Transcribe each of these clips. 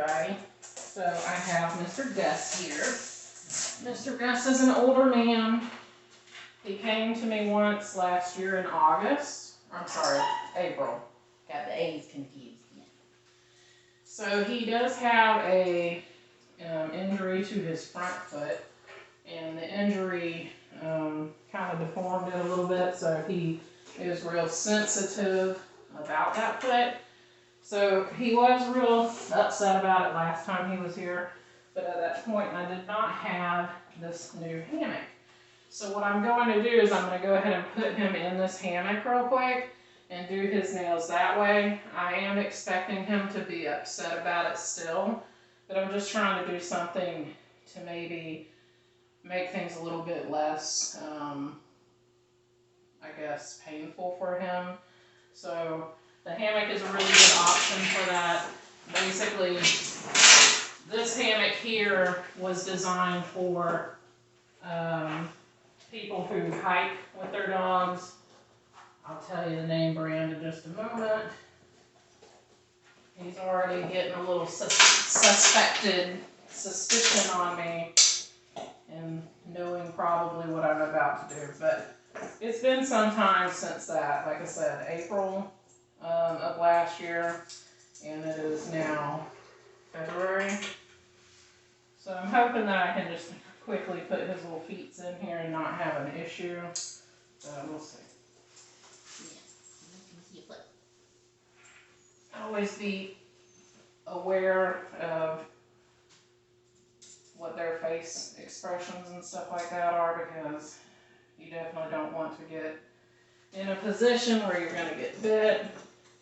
everybody. So I have Mr. Gus here. Mr. Gus is an older man. He came to me once last year in August. I'm sorry, April. Got the A's confused. So he does have a injury to his front foot, and the injury kind of deformed it a little bit, so he is real sensitive about that foot. So he was real upset about it last time he was here, but at that point I did not have this new hammock. So what I'm going to do is I'm going to go ahead and put him in this hammock real quick and do his nails that way. I am expecting him to be upset about it still, but I'm just trying to do something to maybe make things a little bit less, I guess, painful for him. So the hammock is a really good option for that. Basically, this hammock here was designed for people who hike with their dogs. I'll tell you the name brand in just a moment. He's already getting a little suspicion on me and knowing probably what I'm about to do. But it's been some time since that. Like I said, April of last year, and it is now February. So I'm hoping that I can just quickly put his little feet in here and not have an issue. We'll see. Always be aware of what their face expressions and stuff like that are, because you definitely don't want to get in a position where you're going to get bit.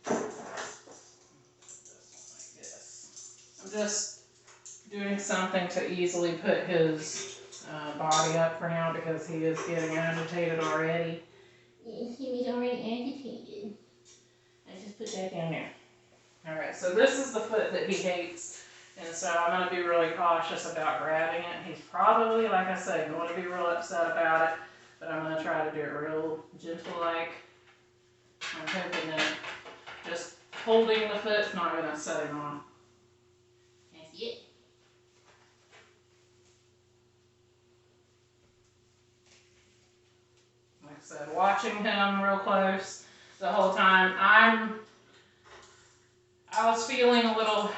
Just like this. I'm just doing something to easily put his body up for now, because he is getting agitated already. Yes, he was already agitated. I just put that down there. Alright, so this is the foot that he hates, and so I'm going to be really cautious about grabbing it. He's probably, like I said, going to be real upset about it, but I'm going to try to do it real gentle-like. I'm hoping that just holding the foot's not going to set him on. That's it. Like I said, watching him real close the whole time. I was feeling a little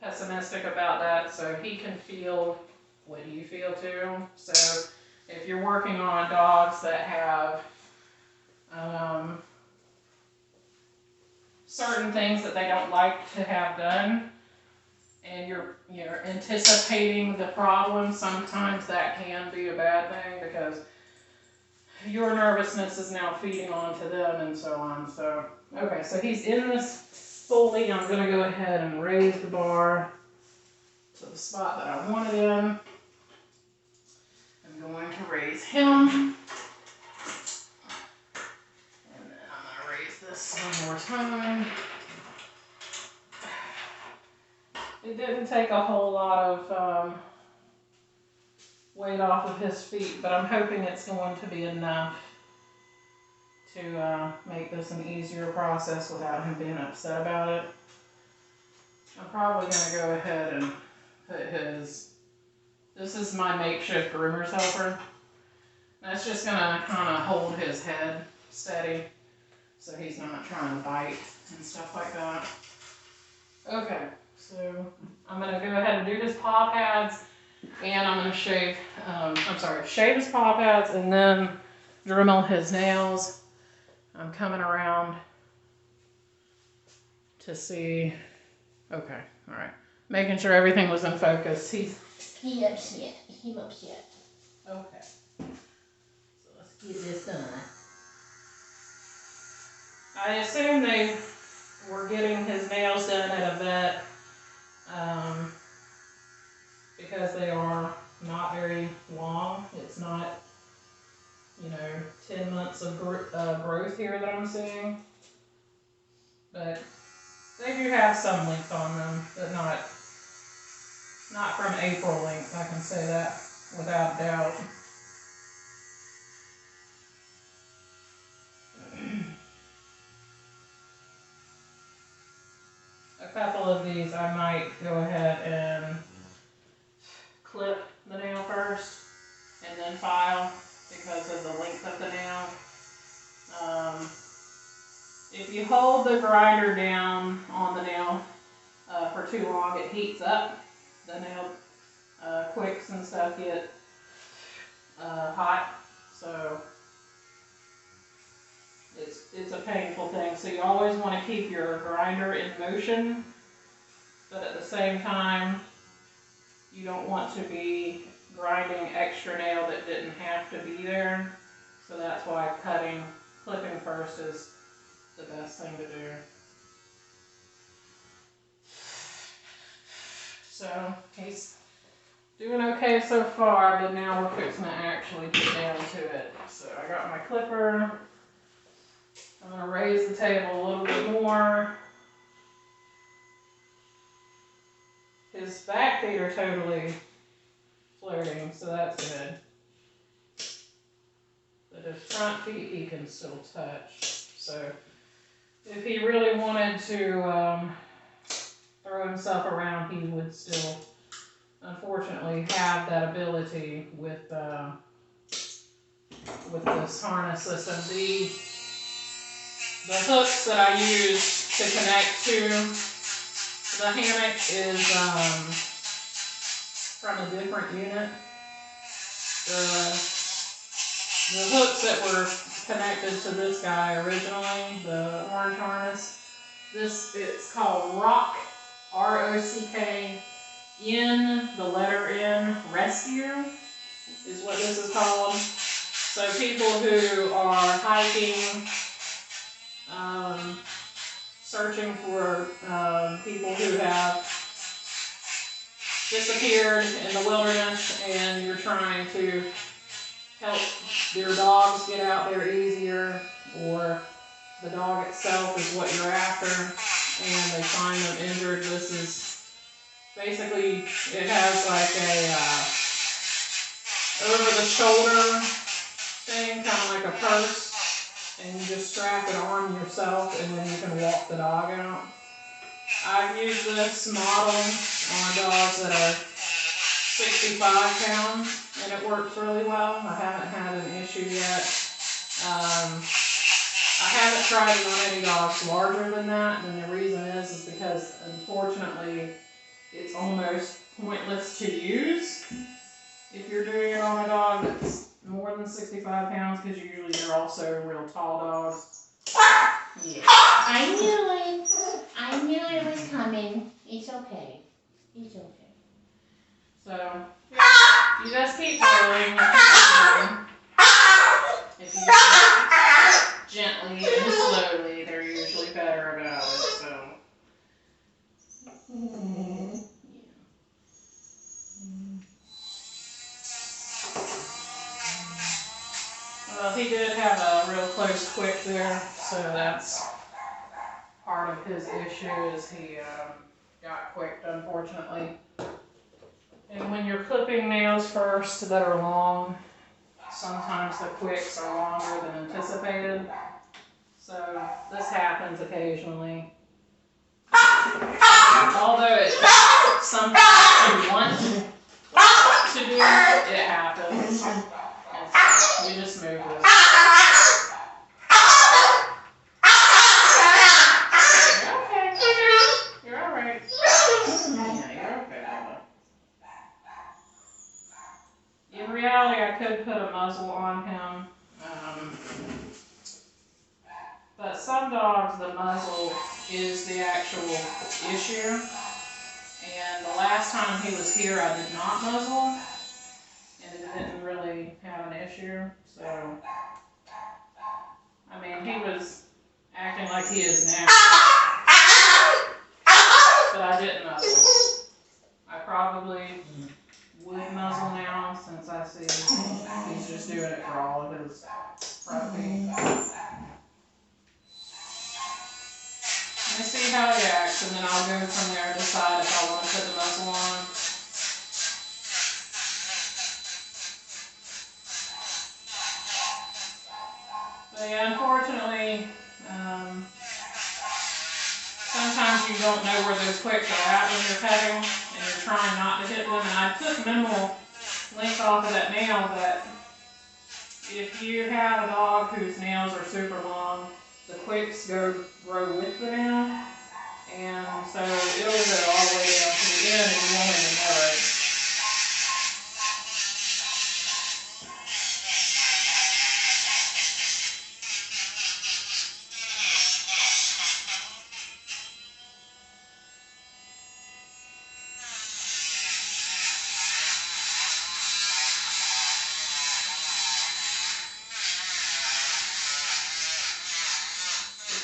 pessimistic about that, so he can feel what you feel too. So if you're working on dogs that have certain things that they don't like to have done, and you're anticipating the problem, sometimes that can be a bad thing, because your nervousness is now feeding onto them and so on. So, okay, so he's in this fully. I'm going to go ahead and raise the bar to the spot that I want it in. I'm going to raise him. And then I'm going to raise this one more time. It didn't take a whole lot of weight off of his feet, but I'm hoping it's going to be enough to make this an easier process without him being upset about it. I'm probably going to go ahead and put this is my makeshift groomer's helper. That's just going to kind of hold his head steady so he's not trying to bite and stuff like that. Okay, so I'm going to go ahead and do his paw pads, and I'm going to shave his paw pads and then Dremel his nails. I'm coming around to see, okay, all right. Making sure everything was in focus. He's upset. Okay. So let's get this done. I assume they were getting his nails done at a vet because they are not very long. It's not, 10 months of growth here that I'm seeing. But they do have some length on them, but not from April length. I can say that without doubt. a couple of these I might go ahead and clip the nail first and then file because of the length of the nail. If you hold the grinder down on the nail for too long, it heats up. The nail quicks and stuff get hot, so it's a painful thing. So you always want to keep your grinder in motion, but at the same time, you don't want to be grinding extra nail that didn't have to be there. So that's why clipping first is the best thing to do. So he's doing okay so far, but now we're fixing to actually get down to it. So I got my clipper. I'm going to raise the table a little bit more. His back feet are totally floating, so that's good. But his front feet he can still touch. So if he really wanted to throw himself around, he would still, unfortunately, have that ability with this harness system. The hooks that I use to connect to the hammock is from a different unit. The hooks that were connected to this guy originally, the orange harness, it's called ROCK, R-O-C-K, N, the letter N, Rescue is what this is called. So people who are hiking, searching for people who have disappeared in the wilderness, and you're trying to help your dogs get out there easier, or the dog itself is what you're after, and they find them injured. This is basically, it has like a over-the-shoulder thing, kind of like a purse, and you just strap it on yourself, and then you can walk the dog out. I've used this model on dogs that are 65 pounds, and it works really well. I haven't had an issue yet. I haven't tried it on any dogs larger than that, and the reason is because, unfortunately, it's almost pointless to use if you're doing it on a dog that's more than 65 pounds, because usually they're also real tall dogs. Yeah. I knew it. I knew it was coming. It's okay. It's okay. So, you just keep pulling. If you do it gently and slowly, they're usually better about it. So. Well, he did have a real close quick there, so that's part of his issue, is he got quicked, unfortunately. And when you're clipping nails first that are long, sometimes the quicks are longer than anticipated. So this happens occasionally. Although it's something that you want to do, it happens. We just move this. You're okay. You're alright. Yeah, you're okay. In reality, I could put a muzzle on him. But some dogs, the muzzle is the actual issue. And the last time he was here, I did not muzzle. And it didn't really have an issue, so, I mean, he was acting like he is now, but I didn't muzzle. I probably would muzzle now, since I see he's just doing it for all of his front feet. Let me see how he acts, and then I'll go from there and decide if I want to put the muzzle on. But yeah, unfortunately, sometimes sometimes you don't know where those quicks are at when you're petting, and you're trying not to hit them. And I took minimal length off of that nail, but if you have a dog whose nails are super long, the quicks grow with the nail, and so it'll go all the way down to the end, and you won't even know it.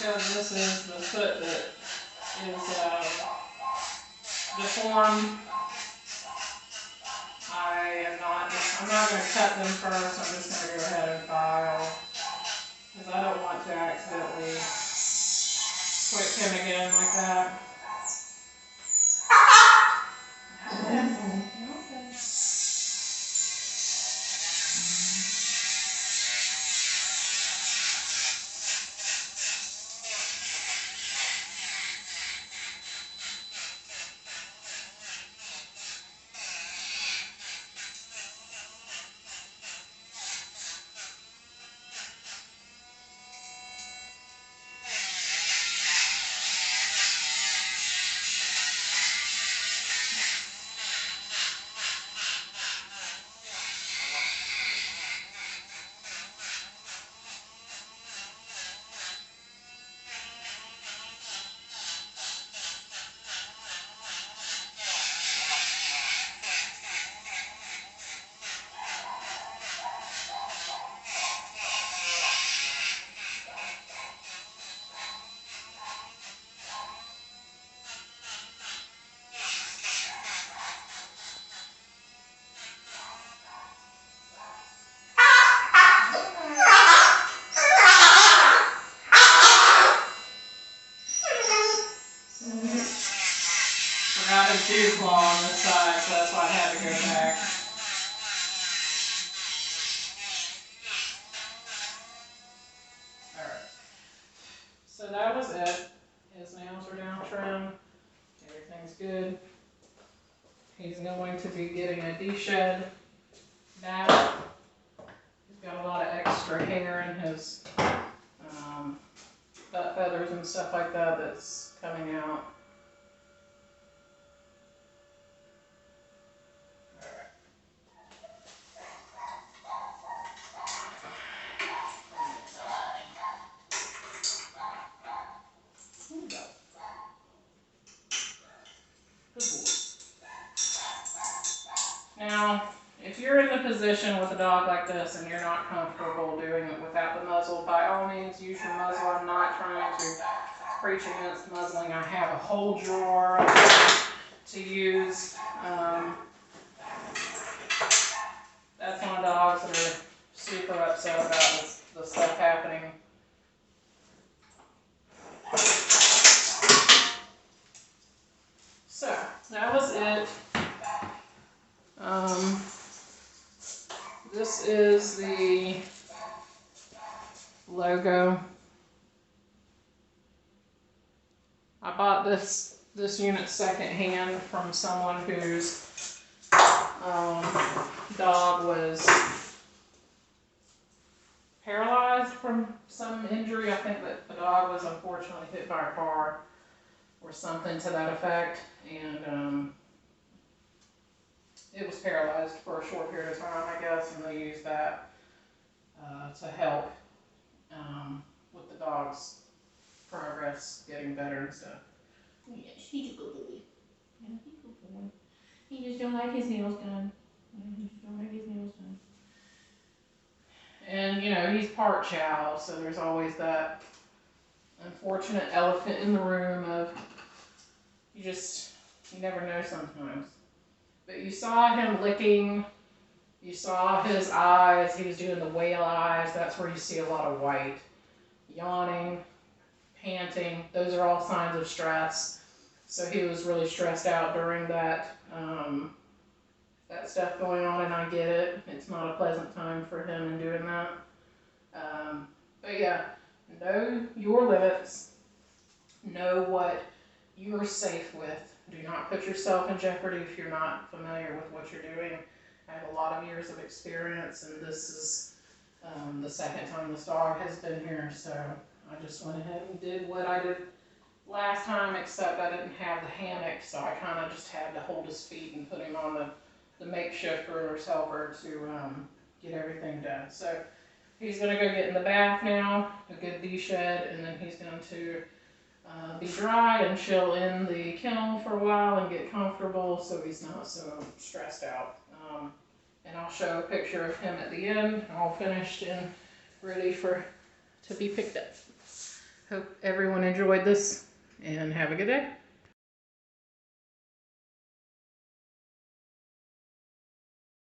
Because this is the foot that is deformed, I'm not going to cut them first. I'm just going to go ahead and file, because I don't want to accidentally quick him again like that. Forgot his dew claw on this side, so that's why I had to go back. Alright. So that was it. His nails are down trimmed. Everything's good. He's going to be getting a de-shed now. He's got a lot of extra hair in his butt feathers and stuff like that that's coming out. Now, if you're in the position with a dog like this and you're not comfortable doing it without the muzzle, by all means use your muzzle. I'm not trying to preach against muzzling. I have a whole drawer to use. That's on dogs that are super upset about the stuff happening. So, that was it. This is the logo. I bought this unit secondhand from someone whose dog was paralyzed from some injury. I think that the dog was unfortunately hit by a car or something to that effect, and it was paralyzed for a short period of time, I guess, and they used that to help with the dog's progress, getting better and stuff. Yes, he's a good boy. Yeah, he's a good boy. He just don't like his nails done. He just don't like his nails done. And, you know, he's part chow, so there's always that unfortunate elephant in the room of, you never know sometimes. But you saw him licking, you saw his eyes, he was doing the whale eyes, that's where you see a lot of white. Yawning, panting, those are all signs of stress. So he was really stressed out during that, that stuff going on, and I get it. It's not a pleasant time for him in doing that. But yeah, know your limits, know what you're safe with. Do not put yourself in jeopardy if you're not familiar with what you're doing. I have a lot of years of experience, and this is the second time this dog has been here, so I just went ahead and did what I did last time, except I didn't have the hammock, so I kind of just had to hold his feet and put him on the makeshift groomer's helper to get everything done. So he's going to go get in the bath now, a good de-shed, and then he's going to be dry and chill in the kennel for a while and get comfortable so he's not so stressed out. And I'll show a picture of him at the end, all finished and ready to be picked up. Hope everyone enjoyed this and have a good day.